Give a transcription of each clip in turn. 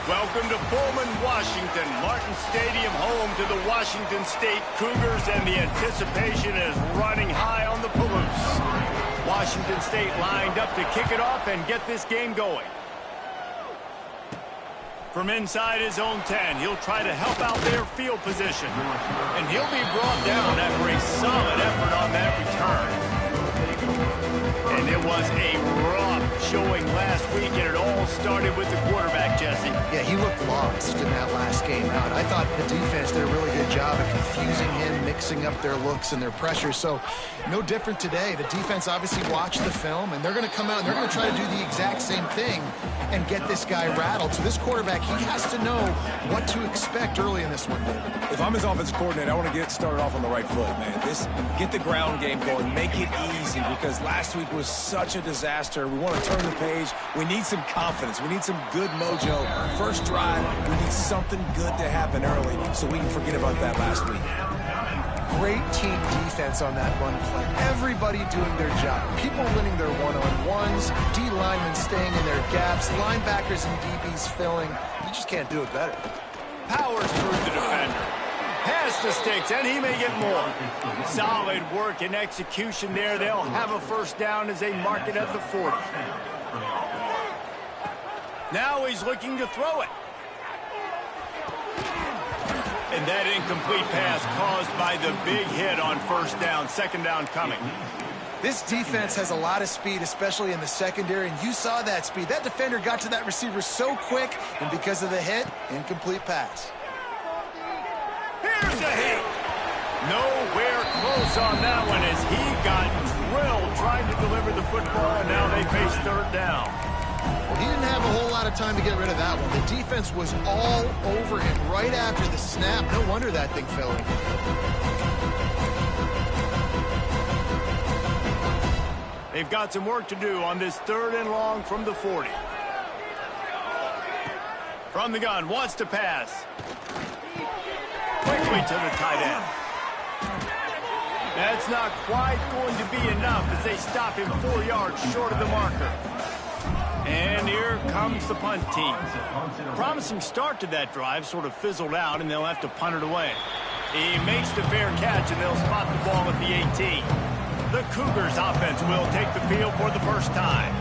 Welcome to Pullman, Washington. Martin Stadium, home to the Washington State Cougars, and the anticipation is running high on the Palouse. Washington State lined up to kick it off and get this game going. From inside his own 10, he'll try to help out their field position. And he'll be brought down after a solid effort on that return. And it was a rough showing last week, and it all started with the quarterback, Jesse. Yeah, he looked lost in that last game out. I thought the defense did a really good job of confusing him, mixing up their looks and their pressures. So no different today. The defense obviously watched the film, and they're going to come out and they're going to try to do the exact same thing and get this guy rattled. So this quarterback, he has to know what to expect early in this one. If I'm his offensive coordinator, I want to get started off on the right foot, man. Get the ground game going, make it easy, because last week was such a disaster. We want to turn the page. We need some confidence. We need some good mojo. First drive, we need something good to happen early so we can forget about that last week. Great team defense on that run play. Everybody doing their job. People winning their one-on-ones, D linemen staying in their gaps, linebackers and DBs filling. You just can't do it better. Powers through the defender. Pass the sticks, and he may get more. Solid work and execution there. They'll have a first down as they mark it at the 40. Now he's looking to throw it. And that incomplete pass caused by the big hit on first down. Second down coming. This defense has a lot of speed, especially in the secondary, and you saw that speed. That defender got to that receiver so quick, and because of the hit, incomplete pass. Here's a hit. Nowhere close on that one as he got drilled trying to deliver the football, and now they face third down. Well, he didn't have a whole lot of time to get rid of that one. The defense was all over him right after the snap. No wonder that thing fell in. They've got some work to do on this third and long from the 40. From the gun, wants to pass. Quickly to the tight end. That's not quite going to be enough as they stop him 4 yards short of the marker. And here comes the punt team. Promising start to that drive, sort of fizzled out, and they'll have to punt it away. He makes the fair catch, and they'll spot the ball at the 18. The Cougars offense will take the field for the first time.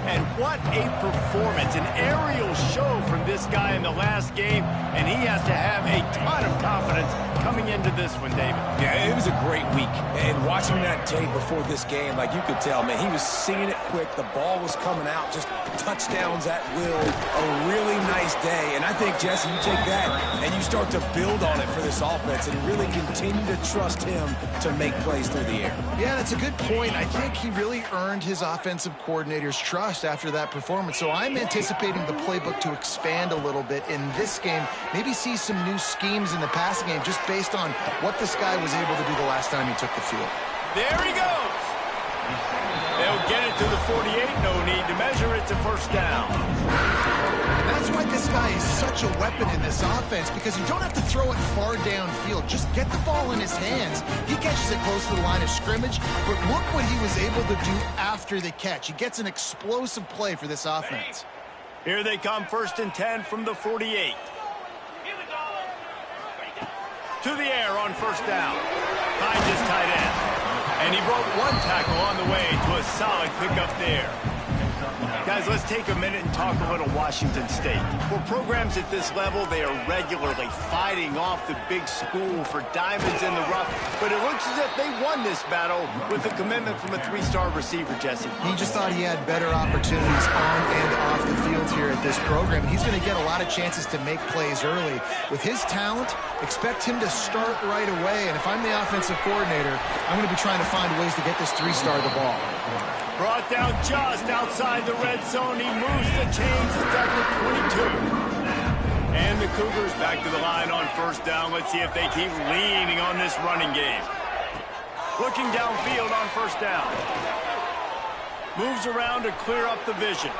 And what a performance, an aerial show from this guy in the last game, and he has to have a ton of confidence coming into this one, David. Yeah, it was a great week, and watching that tape before this game, like you could tell, man, he was seeing it quick, the ball was coming out, just touchdowns at will, a really nice day, and I think, Jesse, you take that and you start to build on it for this offense and really continue to trust him to make plays through the air. Yeah, that's a good point. I think he really earned his offensive coordinator's trust after that performance. So I'm anticipating the playbook to expand a little bit in this game. Maybe see some new schemes in the passing game just based on what this guy was able to do the last time he took the field. There he goes. They'll get it to the 48. No need to measure. It's a first down. That's why this guy is such a weapon in this offense, because you don't have to throw it far downfield. Just get the ball in his hands. He catches it close to the line of scrimmage, but look what he was able to do after the catch. He gets an explosive play for this offense. Here they come, first and 10 from the 48. To the air on first down. Finds his tight end. And he broke one tackle on the way to a solid pickup there. Guys, let's take a minute and talk a little Washington State. For programs at this level, they are regularly fighting off the big school for diamonds in the rough, but it looks as if they won this battle with a commitment from a three-star receiver, Jesse. He just thought he had better opportunities on and off the field here at this program. He's going to get a lot of chances to make plays early. With his talent, expect him to start right away, and if I'm the offensive coordinator, I'm going to be trying to find ways to get this three-star the ball. Brought down just outside the red zone. He moves the chains. It's at the 22. And the Cougars back to the line on first down. Let's see if they keep leaning on this running game. Looking downfield on first down. Moves around to clear up the vision.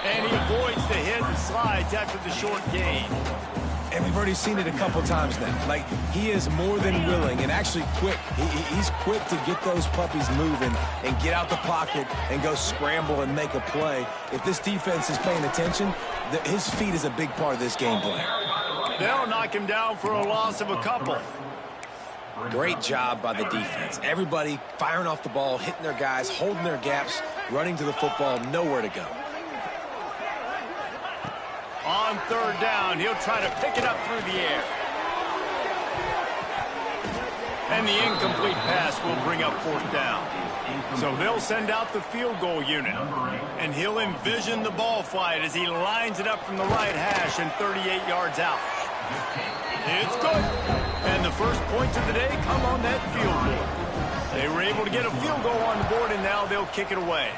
And he avoids the hit and slides after the short gain. And we've already seen it a couple times now. Like, he is more than willing and actually quick. He's quick to get those puppies moving and get out the pocket and go scramble and make a play. If this defense is paying attention, his feet is a big part of this game plan. They'll knock him down for a loss of a couple. Great job by the defense. Everybody firing off the ball, hitting their guys, holding their gaps, running to the football, nowhere to go. On third down, he'll try to pick it up through the air. And the incomplete pass will bring up fourth down. So they'll send out the field goal unit. And he'll envision the ball flight as he lines it up from the right hash and 38 yards out. It's good. And the first points of the day come on that field goal. They were able to get a field goal on the board, and now they'll kick it away.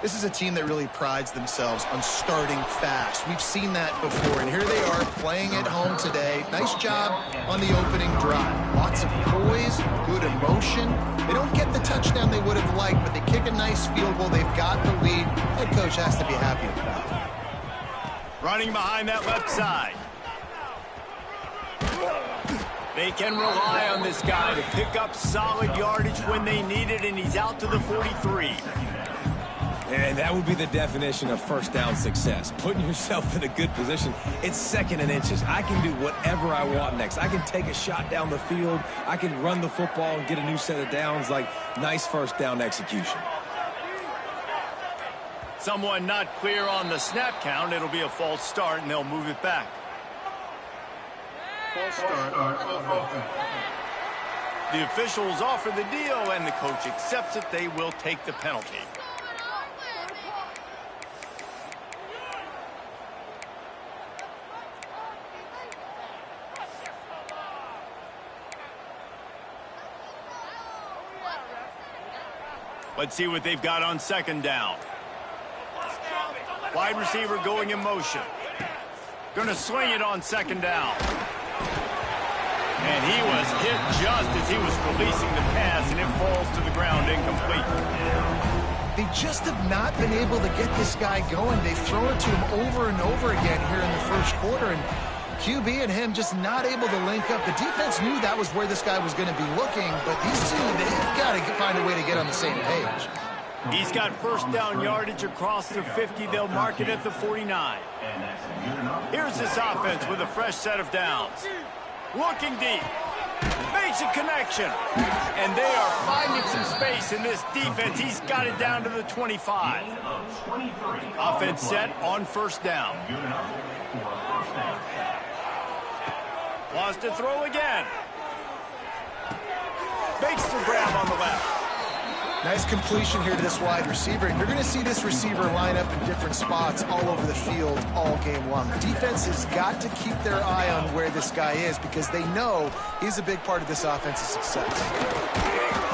This is a team that really prides themselves on starting fast. We've seen that before, and here they are playing at home today. Nice job on the opening drive. Lots of poise, good emotion. They don't get the touchdown they would have liked, but they kick a nice field goal. They've got the lead. Head coach has to be happy with that. Running behind that left side. They can rely on this guy to pick up solid yardage when they need it, and he's out to the 43. And that would be the definition of first down success. Putting yourself in a good position. It's second and inches. I can do whatever I want next. I can take a shot down the field. I can run the football and get a new set of downs. Like, nice first down execution. Someone not clear on the snap count. It'll be a false start, and they'll move it back. False start. The officials offer the deal, and the coach accepts it. They will take the penalty. Let's see what they've got on second down. Wide receiver going in motion. Going to swing it on second down. And he was hit just as he was releasing the pass, and it falls to the ground incomplete. They just have not been able to get this guy going. They've thrown it to him over and over again here in the first quarter, and QB and him just not able to link up. The defense knew that was where this guy was going to be looking, but these two, they've got to find a way to get on the same page. He's got first down yardage across the 50. They'll mark it at the 49. Here's this offense with a fresh set of downs. Looking deep. Makes a connection. And they are finding some space in this defense. He's got it down to the 25. Offense set on first down. Wants to throw again. Makes the grab on the left. Nice completion here to this wide receiver. You're going to see this receiver line up in different spots all over the field all game long. The defense has got to keep their eye on where this guy is because they know he's a big part of this offense's success.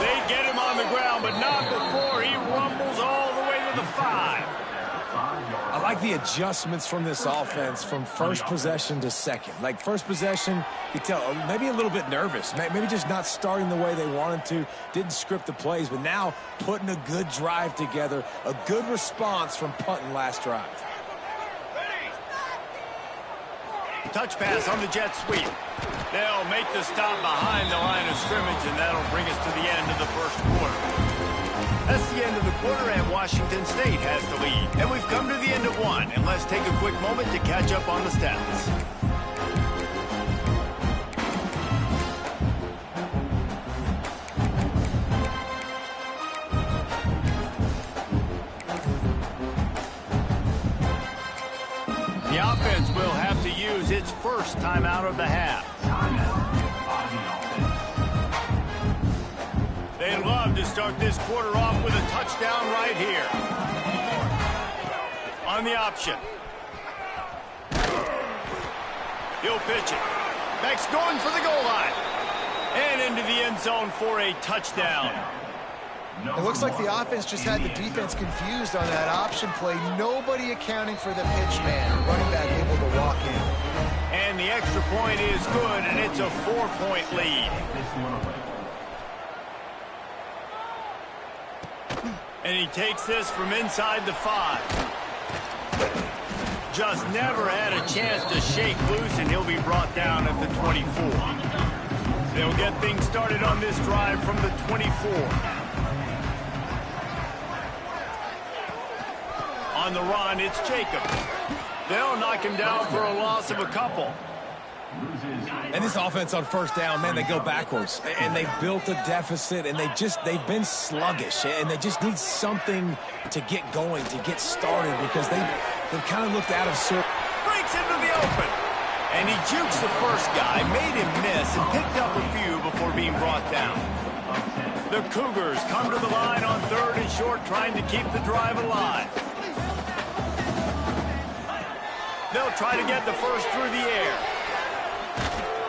They get him on the ground, but not before he rumbles all the way to the 5. I like the adjustments from this offense from first possession to second. Like, first possession, you tell maybe a little bit nervous. Maybe just not starting the way they wanted to. Didn't script the plays, but now putting a good drive together. A good response from punting last drive. Touch pass on the jet sweep. They'll make the stop behind the line of scrimmage, and that'll bring us to the end of the first quarter. That's the end of the quarter, and Washington State has the lead. And we've come to the end of one, and let's take a quick moment to catch up on the stats. The offense will have to use its first timeout of the half. They'd love to start this quarter off with a touchdown right here. On the option. He'll pitch it. Next going for the goal line. And into the end zone for a touchdown. It looks like the offense just had the defense confused on that option play. Nobody accounting for the pitch man. Running back able to walk in. And the extra point is good, and it's a 4-point lead. And he takes this from inside the 5. just never had a chance to shake loose, and he'll be brought down at the 24. They'll get things started on this drive from the 24. On the run, it's Jacobs. They'll knock him down for a loss of a couple. And this offense on first down, man, they go backwards. And they built a deficit, and they've been sluggish. And they just need something to get going, to get started, because they've kind of looked out of sorts. Breaks into the open. And he jukes the first guy, made him miss, and picked up a few before being brought down. The Cougars come to the line on 3rd and short, trying to keep the drive alive. They'll try to get the first through the air.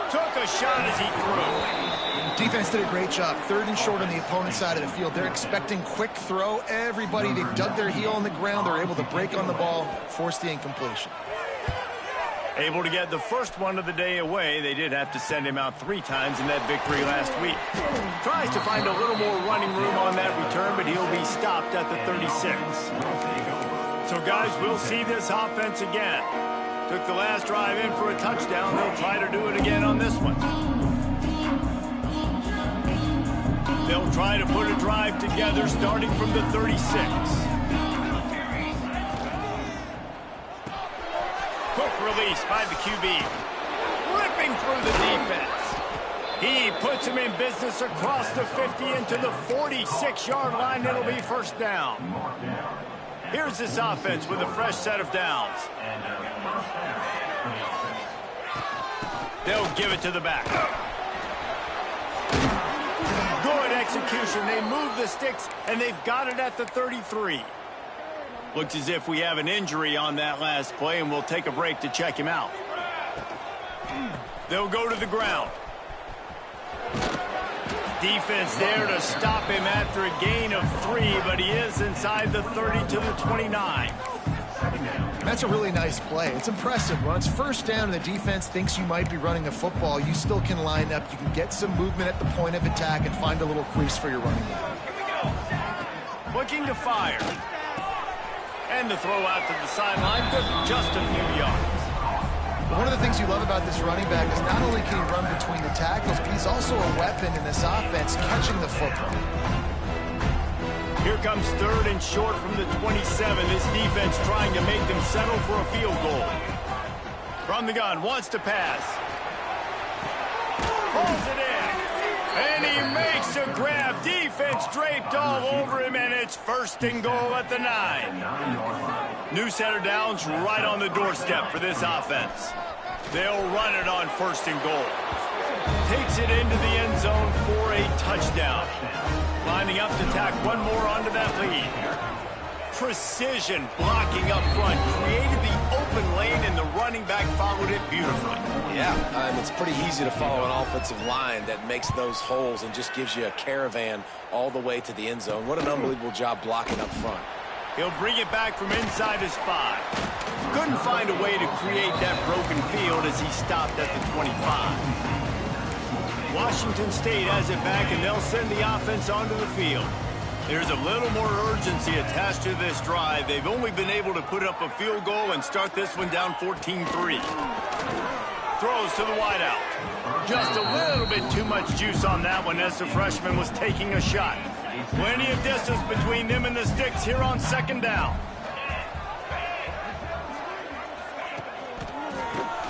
Took a shot as he threw. Defense did a great job. 3rd and short on the opponent's side of the field. They're expecting quick throw. Everybody, they dug their heel on the ground. They're able to break on the ball, force the incompletion. Able to get the first one of the day away. They did have to send him out 3 times in that victory last week. Tries to find a little more running room on that return, but he'll be stopped at the 36. So, guys, we'll see this offense again. Took the last drive in for a touchdown. They'll try to do it again on this one. They'll try to put a drive together starting from the 36. Quick release by the QB. Ripping through the defense. He puts him in business across the 50 into the 46-yard line. It'll be first down. Here's this offense with a fresh set of downs. They'll give it to the back. Good execution. They move the sticks, and they've got it at the 33. Looks as if we have an injury on that last play, and we'll take a break to check him out. They'll go to the ground. Defense there to stop him after a gain of 3, but he is inside the 30 to the 29. That's a really nice play. It's impressive. When it's first down and the defense thinks you might be running a football, you still can line up. You can get some movement at the point of attack and find a little crease for your running back. Looking to fire. And the throw out to the sideline, good for just a few yards. One of the things you love about this running back is not only can he run between the tackles, but he's also a weapon in this offense, catching the football. Here comes 3rd and short from the 27. This defense trying to make them settle for a field goal. From the gun, wants to pass. Pulls it in. And he makes a grab. Defense draped all over him, and it's 1st and goal at the 9. New set of downs right on the doorstep for this offense. They'll run it on 1st and goal. Takes it into the end zone for a touchdown. Lining up to tack one more onto that lead. Precision blocking up front. Created the open lane, and the running back followed it beautifully. Yeah, it's pretty easy to follow an offensive line that makes those holes and just gives you a caravan all the way to the end zone. What an unbelievable job blocking up front. He'll bring it back from inside his 5. Couldn't find a way to create that broken field as he stopped at the 25. Washington State has it back, and they'll send the offense onto the field. There's a little more urgency attached to this drive. They've only been able to put up a field goal and start this one down 14-3. Throws to the wideout. Just a little bit too much juice on that one as the freshman was taking a shot. Plenty of distance between them and the sticks here on 2nd down.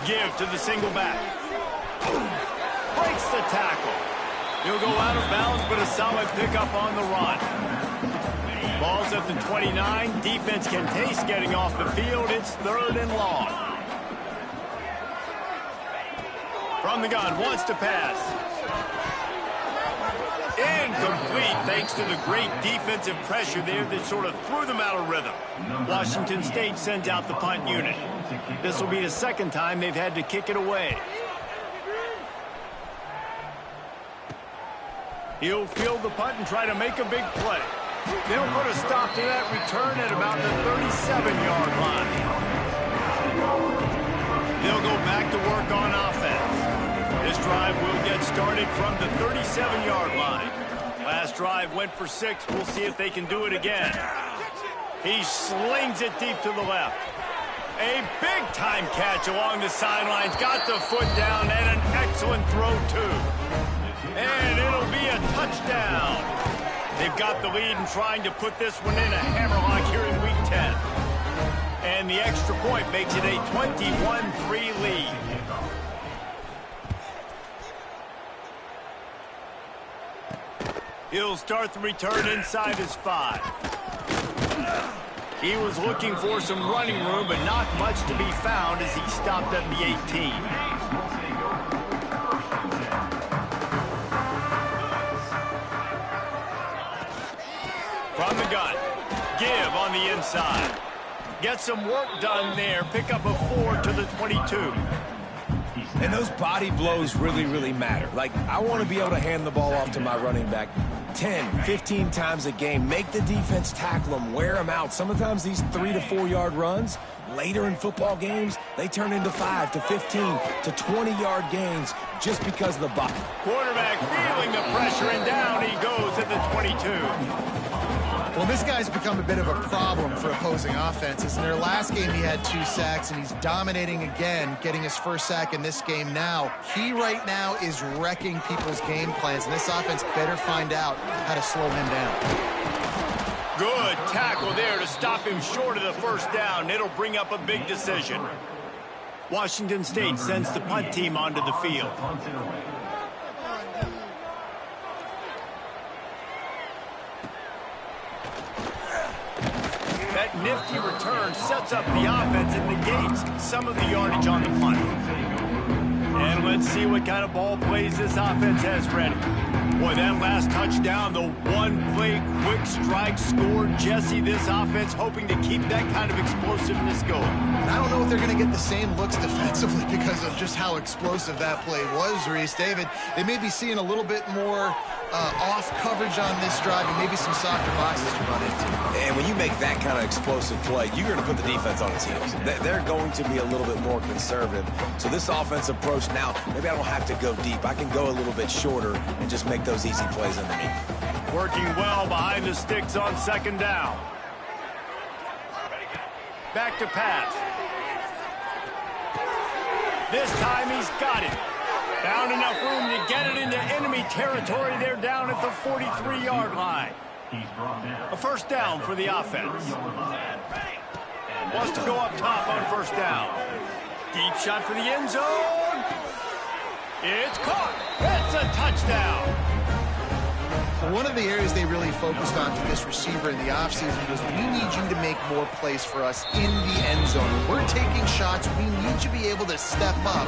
Give to the single back. Breaks the tackle. He'll go out of bounds, but a solid pickup on the run. Ball's at the 29. Defense can taste getting off the field. It's 3rd and long. From the gun, wants to pass. Incomplete, thanks to the great defensive pressure there that sort of threw them out of rhythm. Washington State sends out the punt unit. This will be the 2nd time they've had to kick it away. He'll field the punt and try to make a big play. They'll put a stop to that return at about the 37-yard line. They'll go back to work on offense. This drive will get started from the 37-yard line. Last drive went for 6. We'll see if they can do it again. He slings it deep to the left. A big-time catch along the sidelines. Got the foot down and an excellent throw, too. And it'll be a touchdown. They've got the lead and trying to put this one in a hammerlock here in Week 10. And the extra point makes it a 21-3 lead. He'll start the return inside his 5. He was looking for some running room, but not much to be found as he stopped at the 18. From the gun, give on the inside. Get some work done there. Pick up a 4 to the 22. And those body blows really, really matter. Like, I want to be able to hand the ball off to my running back 10, 15 times a game. Make the defense tackle them, wear them out. Sometimes these 3 to 4 yard runs, later in football games, they turn into 5 to 15 to 20 yard gains just because of the body. Quarterback feeling the pressure, and down he goes at the 22. Well, this guy's become a bit of a problem for opposing offenses. In their last game, he had 2 sacks, and he's dominating again, getting his first sack in this game now. He right now is wrecking people's game plans, and this offense better find out how to slow him down. Good tackle there to stop him short of the first down. It'll bring up a big decision. Washington State sends the punt team onto the field. That nifty return sets up the offense and negates some of the yardage on the punt. And let's see what kind of ball plays this offense has ready. Boy, that last touchdown, the one-play quick strike score. Jesse, this offense hoping to keep that kind of explosiveness going. And I don't know if they're going to get the same looks defensively because of just how explosive that play was, Reese. David, they may be seeing a little bit more off coverage on this drive and maybe some softer boxes to run into. And when you make that kind of explosive play, you're going to put the defense on its heels. They're going to be a little bit more conservative. So this offense approach now, maybe I don't have to go deep. I can go a little bit shorter and just make those easy plays underneath. Working well behind the sticks on second down. Back to pass. This time he's got it. Found enough room to get it into enemy territory. They're down at the 43-yard line. A first down for the offense. Wants to go up top on first down. Deep shot for the end zone. It's caught. That's a touchdown. One of the areas they really focused on for this receiver in the offseason was, we need you to make more plays for us in the end zone. We're taking shots. We need you to be able to step up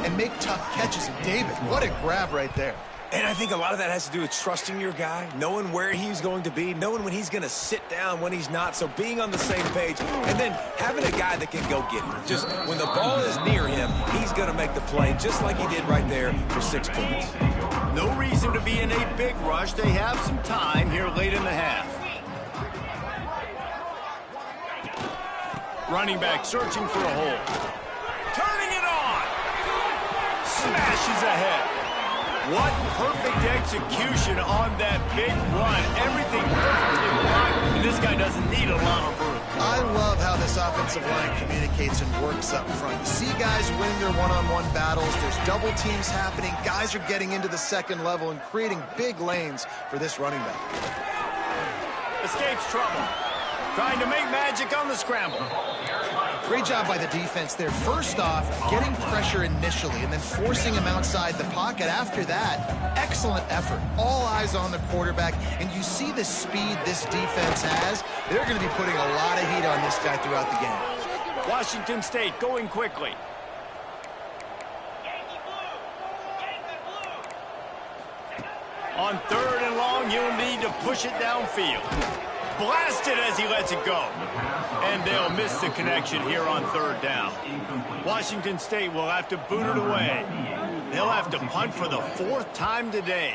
and make tough catches. And David, what a grab right there. And I think a lot of that has to do with trusting your guy, knowing where he's going to be, knowing when he's going to sit down, when he's not. So being on the same page, and then having a guy that can go get him. Just when the ball is near him, he's going to make the play, just like he did right there for 6 points. No reason to be in a big rush. They have some time here late in the half. Running back searching for a hole. Turning it on. Smashes ahead. What perfect execution on that big run. Everything perfectly blocked, and this guy doesn't need a lot of room. I love how this offensive line communicates and works up front. You see guys winning their one-on-one battles. There's double teams happening. Guys are getting into the second level and creating big lanes for this running back. Escapes trouble. Trying to make magic on the scramble. Great job by the defense there. First off, getting pressure initially and then forcing him outside the pocket. After that, excellent effort. All eyes on the quarterback. And you see the speed this defense has. They're going to be putting a lot of heat on this guy throughout the game. Washington State going quickly. On third and long, he'll need to push it downfield. Blasted as he lets it go. And they'll miss the connection here on third down. Washington State will have to boot it away. They'll have to punt for the 4th time today.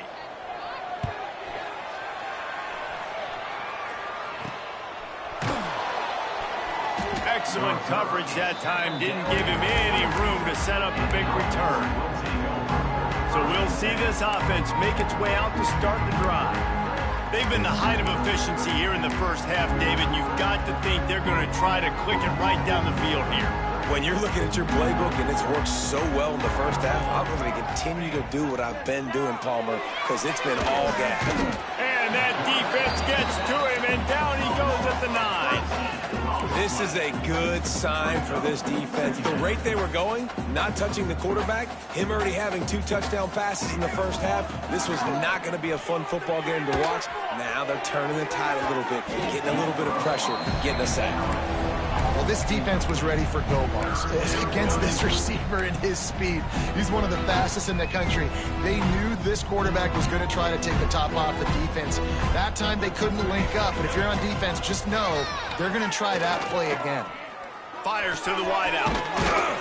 Excellent coverage that time. Didn't give him any room to set up a big return. So we'll see this offense make its way out to start the drive. They've been the height of efficiency here in the first half, David. You've got to think they're going to try to click it right down the field here. When you're looking at your playbook and it's worked so well in the first half, I'm going to continue to do what I've been doing, Palmer, because it's been all gas. And that defense gets to him, and down he goes at the 9. This is a good sign for this defense. The rate they were going, not touching the quarterback, him already having 2 touchdown passes in the first half, this was not going to be a fun football game to watch. Now they're turning the tide a little bit, getting a little bit of pressure, getting a sack. Well, this defense was ready for go balls against this receiver and his speed. He's one of the fastest in the country. They knew this quarterback was going to try to take the top off the defense. That time they couldn't link up, but if you're on defense, just know they're going to try that play again. Fires to the wideout.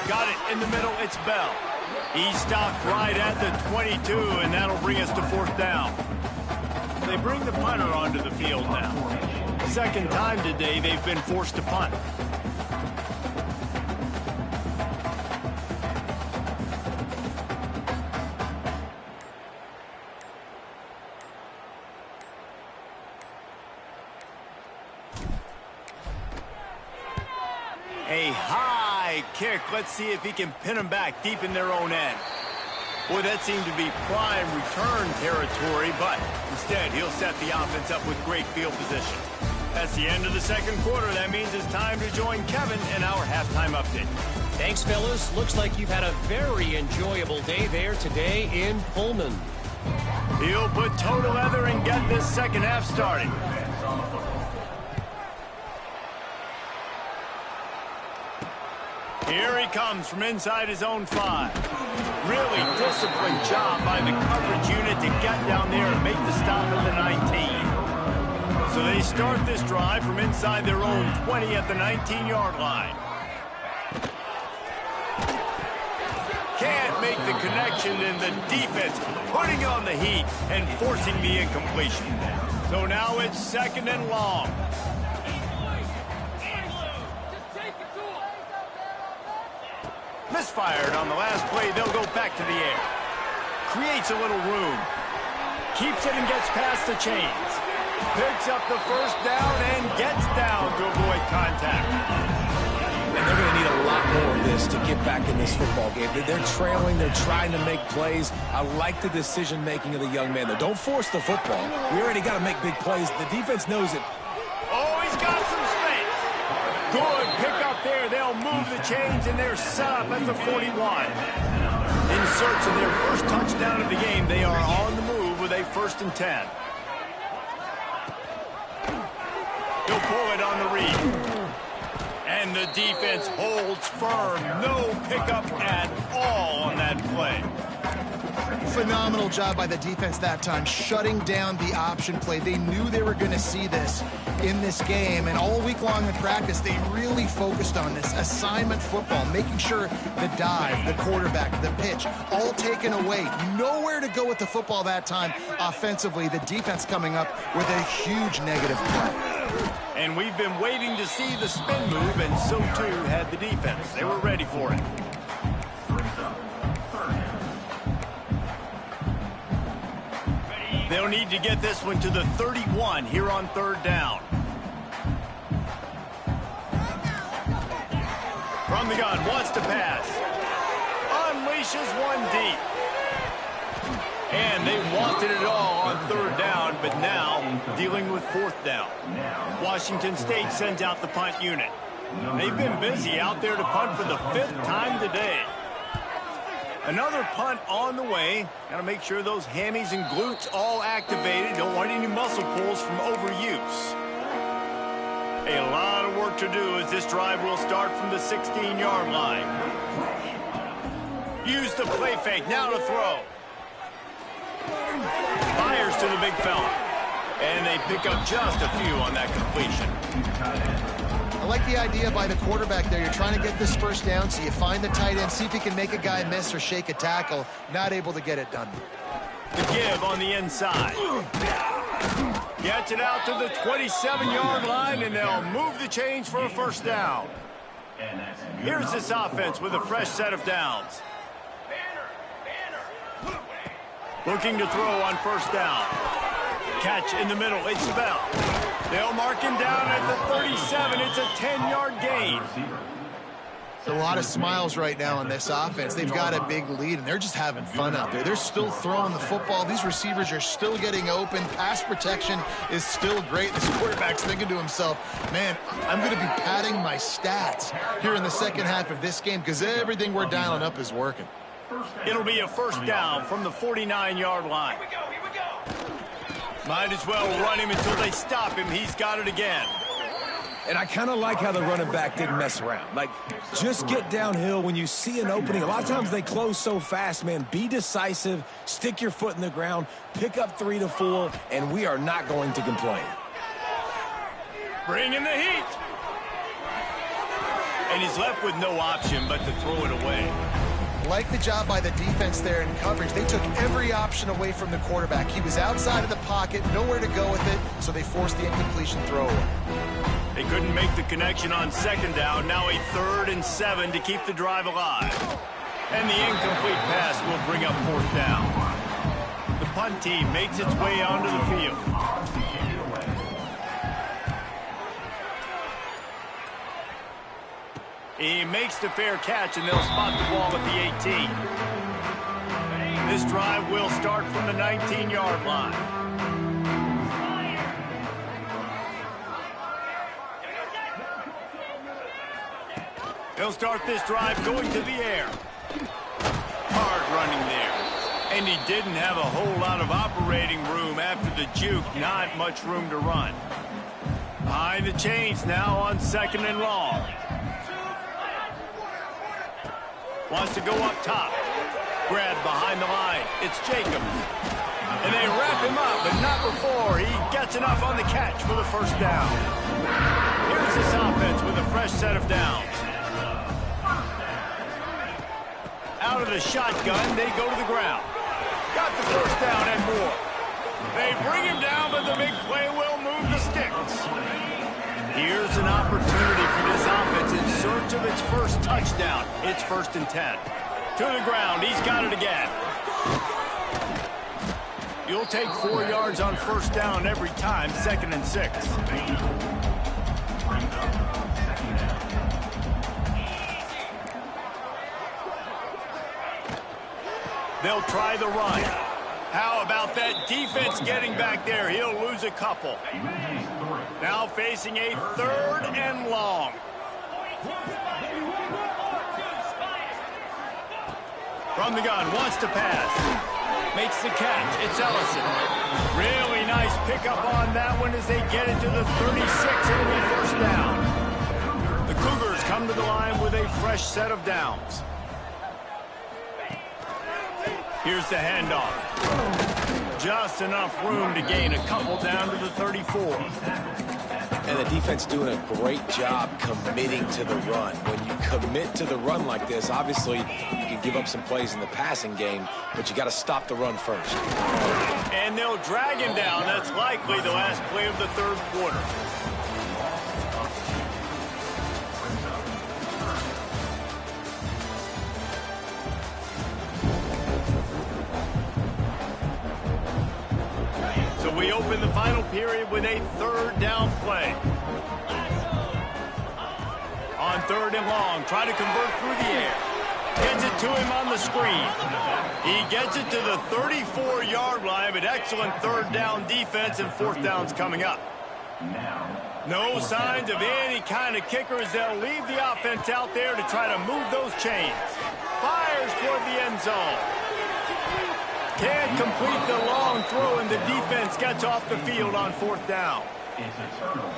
Got it in the middle. It's Bell. He stopped right at the 22, and that'll bring us to 4th down. They bring the punter onto the field now. Second time today they've been forced to punt. A high kick. Let's see if he can pin them back deep in their own end. Boy, that seemed to be prime return territory, but instead he'll set the offense up with great field position. That's the end of the second quarter. That means it's time to join Kevin in our halftime update. Thanks, fellas. Looks like you've had a very enjoyable day there today in Pullman. He'll put toe to leather and get this second half started. Here he comes from inside his own 5. Really disciplined job by the coverage unit to get down there and make the stop at the 19. So they start this drive from inside their own 20 at the 19-yard line. Can't make the connection, and the defense putting on the heat and forcing the incompletion. So now it's 2nd and long. Misfired on the last play. They'll go back to the air. Creates a little room. Keeps it and gets past the chains. Picks up the first down and gets down to avoid contact. And they're going to need a lot more of this to get back in this football game. They're trailing. They're trying to make plays. I like the decision-making of the young man, though. Don't force the football. We already got to make big plays. The defense knows it. Oh, he's got some space. Good pickup there. They'll move the chains, and they're set up at the 41. In search of their first touchdown of the game, they are on the move with a 1st and 10. He'll pull it on the read. And the defense holds firm. No pickup at all on that play. Phenomenal job by the defense that time, shutting down the option play. They knew they were going to see this in this game, and all week long in practice, they really focused on this assignment football, making sure the dive, the quarterback, the pitch, all taken away. Nowhere to go with the football that time offensively. The defense coming up with a huge negative play. And we've been waiting to see the spin move, and so too had the defense. They were ready for it. They'll need to get this one to the 31 here on 3rd down. From the gun, wants to pass. Unleashes one deep. And they wanted it all on 3rd down, but now dealing with 4th down. Washington State sends out the punt unit. They've been busy out there to punt for the 5th time today. Another punt on the way. Got to make sure those hammies and glutes all activated. Don't want any muscle pulls from overuse. A lot of work to do as this drive will start from the 16-yard line. Use the play fake. Now to throw. Fires to the big fella. And they pick up just a few on that completion. I like the idea by the quarterback there. You're trying to get this first down, so you find the tight end, see if he can make a guy miss or shake a tackle. Not able to get it done. The give on the inside. Gets it out to the 27-yard line, and they'll move the chains for a 1st down. Here's this offense with a fresh set of downs. Looking to throw on 1st down. catch in the middle. It's Bell. They'll mark him down at the 37. It's a 10-yard gain. A lot of smiles right now in this offense. They've got a big lead, and they're just having fun out there. They're still throwing the football. These receivers are still getting open. Pass protection is still great. This quarterback's thinking to himself, man, I'm going to be padding my stats here in the second half of this game because everything we're dialing up is working. It'll be a first down from the 49-yard line. Might as well run him until they stop him. He's got it again. And I kind of like how the running back didn't mess around. Like, just get downhill when you see an opening. A lot of times they close so fast, man. Be decisive, stick your foot in the ground, pick up 3 to 4, and we are not going to complain. Bring in the heat. And he's left with no option but to throw it away. Like the job by the defense there in coverage. They took every option away from the quarterback. He was outside of the pocket, nowhere to go with it, so they forced the incompletion throwaway. They couldn't make the connection on second down. Now a 3rd and 7 to keep the drive alive. And the incomplete pass will bring up 4th down. The punt team makes its way onto the field. He makes the fair catch, and they'll spot the ball at the 18. This drive will start from the 19-yard line. They'll start this drive going to the air. Hard running there. And he didn't have a whole lot of operating room after the juke. Not much room to run. Behind the chains now on 2nd and long. Wants to go up top. Grab behind the line. It's Jacobs. And they wrap him up, but not before he gets enough on the catch for the first down. Here's this offense with a fresh set of downs. Out of the shotgun, they go to the ground. Got the first down and more. They bring him down, but the big play will move the sticks. Here's an opportunity for this offense in search of its first touchdown. It's 1st and 10. To the ground. He's got it again. You'll take 4 yards on first down every time. 2nd and 6. They'll try the run. How about that defense getting back there? He'll lose a couple. Now facing a 3rd and long. From the gun, wants to pass. Makes the catch. It's Ellison. Really nice pickup on that one as they get it to the 36. It'll be first down. The Cougars come to the line with a fresh set of downs. Here's the handoff. Just enough room to gain a couple down to the 34. And the defense doing a great job committing to the run. When you commit to the run like this, obviously you can give up some plays in the passing game, but you got to stop the run first. And they'll drag him down. That's likely the last play of the 3rd quarter. We open the final period with a 3rd down play. On 3rd and long, try to convert through the air. Gets it to him on the screen. He gets it to the 34-yard line, but excellent 3rd down defense, and 4th down's coming up. No signs of any kind of kickers. They'll leave the offense out there to try to move those chains. Fires toward the end zone. Can't complete the long throw, and the defense gets off the field on 4th down.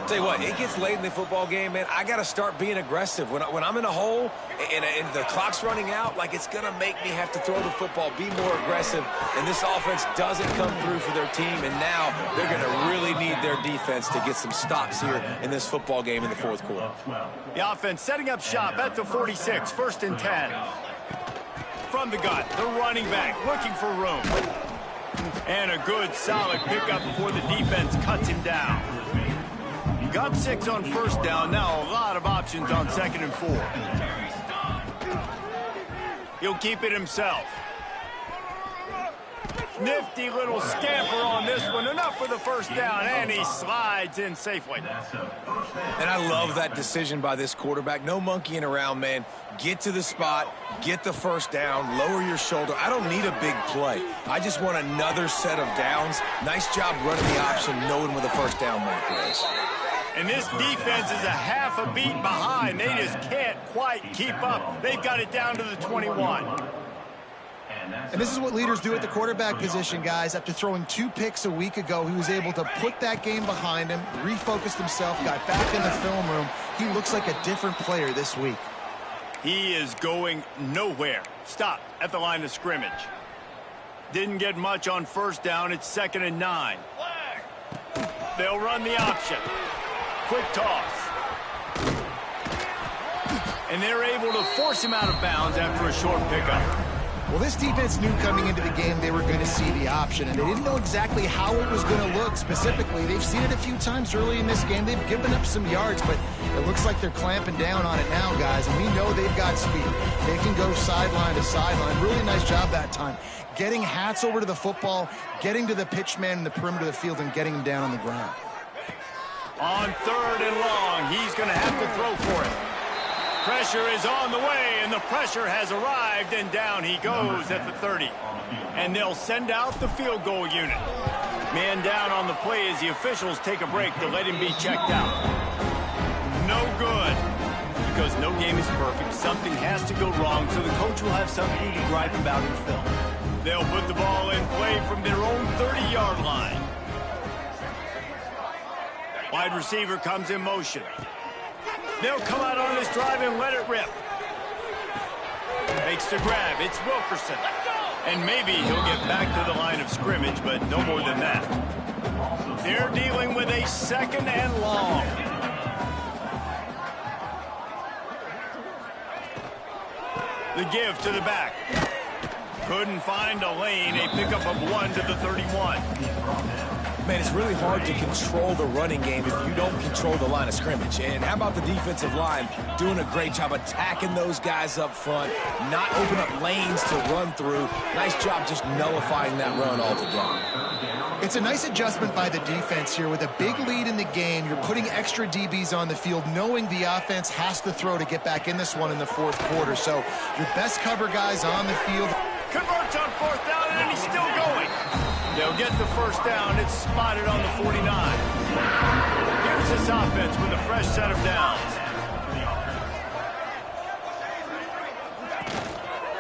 Tell you what, it gets late in the football game, man. I got to start being aggressive. When I'm in a hole and the clock's running out, like, it's going to make me have to throw the football, be more aggressive. And this offense doesn't come through for their team, and now they're going to really need their defense to get some stops here in this football game in the 4th quarter. The offense setting up shop at the 46, 1st and 10. From the gun, the running back looking for room. And a good, solid pickup before the defense cuts him down. Got 6 on first down. Now a lot of options on 2nd and 4. He'll keep it himself. Nifty little scamper on this one. Enough for the first down, and he slides in safely. And I love that decision by this quarterback. No monkeying around, man. Get to the spot, get the first down, lower your shoulder. I don't need a big play. I just want another set of downs. Nice job running the option, knowing where the first down marker is. And this defense is a half a beat behind. They just can't quite keep up. They've got it down to the 21. And this is what leaders do at the quarterback position, guys. After throwing 2 picks a week ago, he was able to put that game behind him, refocused himself, got back in the film room. He looks like a different player this week. He is going nowhere. Stop at the line of scrimmage. Didn't get much on first down. It's 2nd and 9. They'll run the option. Quick toss. And they're able to force him out of bounds after a short pickup. Well, this defense knew coming into the game they were going to see the option, and they didn't know exactly how it was going to look specifically. They've seen it a few times early in this game. They've given up some yards, but it looks like they're clamping down on it now, guys, and we know they've got speed. They can go sideline to sideline. Really nice job that time. Getting Hats over to the football, getting to the pitch man in the perimeter of the field, and getting him down on the ground. On 3rd and long, he's going to have to throw for it. Pressure is on the way, and the pressure has arrived, and down he goes at the 30. And they'll send out the field goal unit. Man down on the play as the officials take a break to let him be checked out. No good. Because no game is perfect, something has to go wrong, so the coach will have something to gripe about in film. They'll put the ball in play from their own 30-yard line. Wide receiver comes in motion. They'll come out on this drive and let it rip. Makes the grab. It's Wilkerson. And maybe he'll get back to the line of scrimmage, but no more than that. They're dealing with a 2nd and long. The give to the back. Couldn't find a lane. A pickup of 1 to the 31. Man, it's really hard to control the running game if you don't control the line of scrimmage. And how about the defensive line doing a great job attacking those guys up front, not open up lanes to run through. Nice job just nullifying that run altogether. It's a nice adjustment by the defense here. With a big lead in the game, you're putting extra DBs on the field, knowing the offense has to throw to get back in this one in the 4th quarter. So your best cover guys on the field. Converts on 4th down, and he's still going. They'll get the first down. It's spotted on the 49. Here's this offense with a fresh set of downs.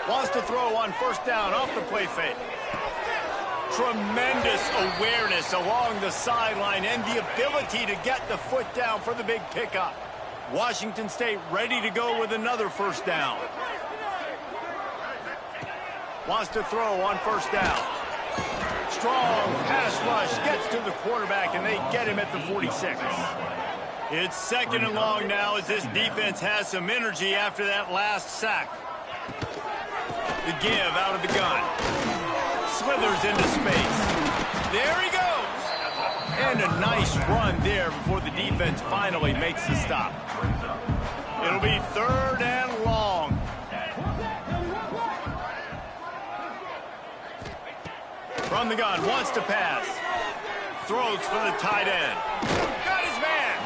Wants to throw on first down off the play fake. Tremendous awareness along the sideline and the ability to get the foot down for the big pickup. Washington State ready to go with another first down. Wants to throw on first down. Strong pass rush gets to the quarterback, and they get him at the 46. It's 2nd and long now as this defense has some energy after that last sack. The give out of the gun. Slithers into space. There he goes. And a nice run there before the defense finally makes the stop. It'll be 3rd and long. From the gun, wants to pass. Throws for the tight end. Got his man.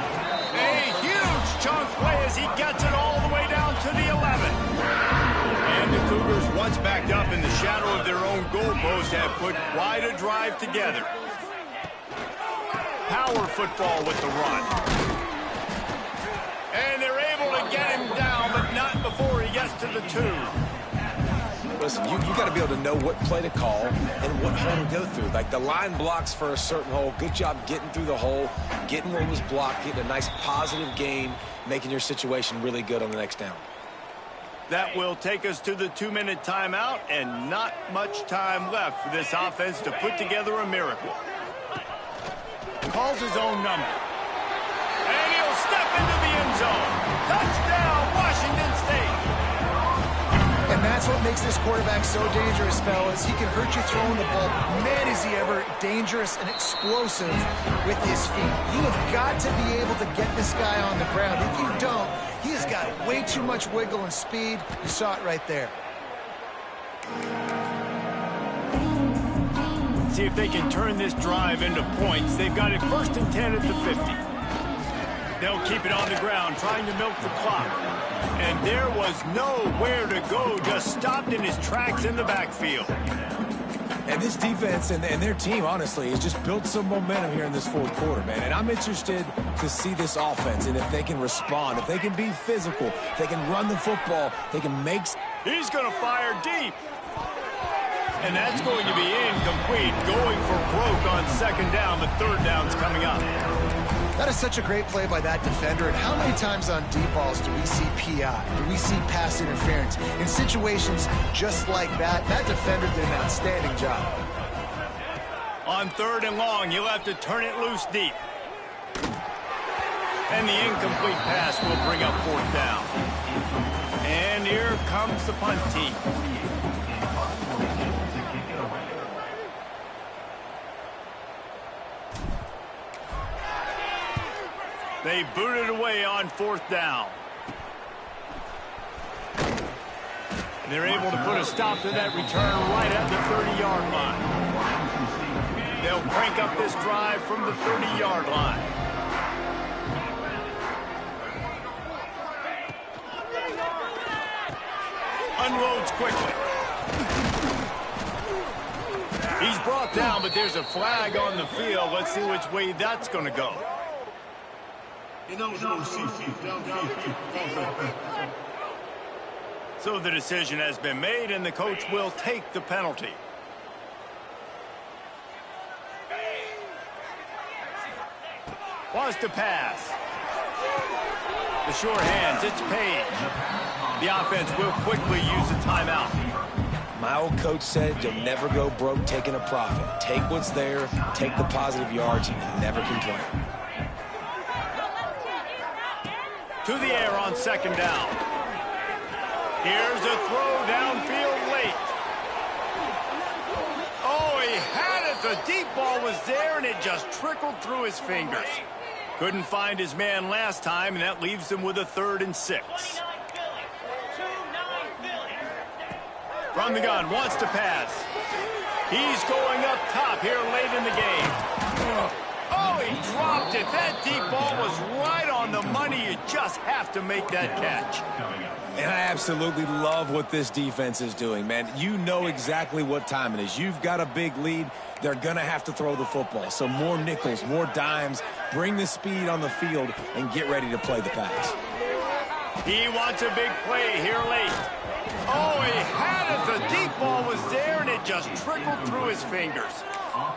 A huge chunk play as he gets it all the way down to the 11. And the Cougars, once backed up in the shadow of their own goalpost, have put quite a drive together. Power football with the run. And they're able to get him down, but not before he gets to the 2. Listen, you got to be able to know what play to call and what hole to go through. Like the line blocks for a certain hole. Good job getting through the hole, getting what was blocked, getting a nice positive gain, making your situation really good on the next down. That will take us to the 2-minute timeout, and not much time left for this offense to put together a miracle. Calls his own number. And he'll step into the end zone. Touchdown, Washington State. And that's what makes this quarterback so dangerous, fellas. He can hurt you throwing the ball. Man, is he ever dangerous and explosive with his feet. You have got to be able to get this guy on the ground. If you don't, he has got way too much wiggle and speed. You saw it right there. see if they can turn this drive into points. They've got it 1st and 10 at the 50. They'll keep it on the ground, trying to milk the clock. And there was nowhere to go, just stopped in his tracks in the backfield. And this defense and their team, honestly, has just built some momentum here in this 4th quarter, man. And I'm interested to see this offense and if they can respond, if they can be physical, if they can run the football, they can make... He's going to fire deep. And that's going to be incomplete, going for broke on 2nd down, but 3rd down's coming up. That is such a great play by that defender. And how many times on deep balls do we see PI? Do we see pass interference? In situations just like that, that defender did an outstanding job. On 3rd and long, you'll have to turn it loose deep. And the incomplete pass will bring up 4th down. And here comes the punt team. They booted away on 4th down. And they're able to put a stop to that return right at the 30-yard line. They'll crank up this drive from the 30-yard line. Unloads quickly. He's brought down, but there's a flag on the field. Let's see which way that's going to go. So the decision has been made, and the coach will take the penalty. Wants to pass. The short hands, it's Page. The offense will quickly use a timeout. My old coach said you'll never go broke taking a profit. Take what's there, take the positive yards, and never complain. To the air on 2nd down. Here's a throw downfield late. Oh, he had it. The deep ball was there, and it just trickled through his fingers. Couldn't find his man last time, and that leaves him with a 3rd and 6. From the gun, wants to pass. He's going up top here late in the game. Oh, he dropped it. That deep ball was right on the money. You just have to make that catch. And I absolutely love what this defense is doing, man. You know exactly what time it is. You've got a big lead. They're going to have to throw the football. So more nickels, more dimes. Bring the speed on the field and get ready to play the pass. He wants a big play here late. Oh, he had it. The deep ball was there, and it just trickled through his fingers.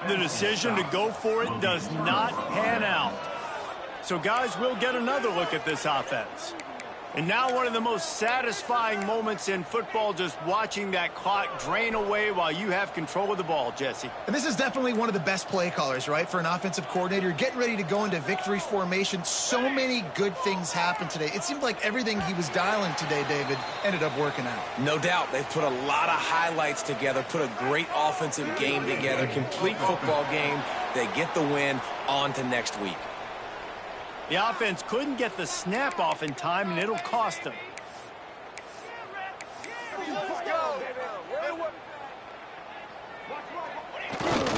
The decision to go for it does not pan out. So, guys, we'll get another look at this offense. And now one of the most satisfying moments in football, just watching that clock drain away while you have control of the ball, Jesse. And this is definitely one of the best play callers, right, for an offensive coordinator. Getting ready to go into victory formation. So many good things happened today. It seemed like everything he was dialing today, David, ended up working out. No doubt. They've put a lot of highlights together, put a great offensive game together, complete football game. They get the win. On to next week. The offense couldn't get the snap off in time, and it'll cost them.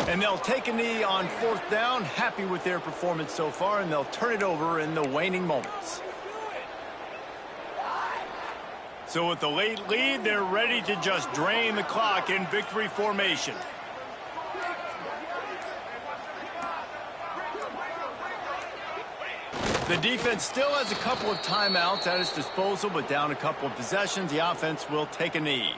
And they'll take a knee on 4th down, happy with their performance so far, and they'll turn it over in the waning moments. So with the late lead, they're ready to just drain the clock in victory formation. The defense still has a couple of timeouts at its disposal, but down a couple of possessions, the offense will take a knee.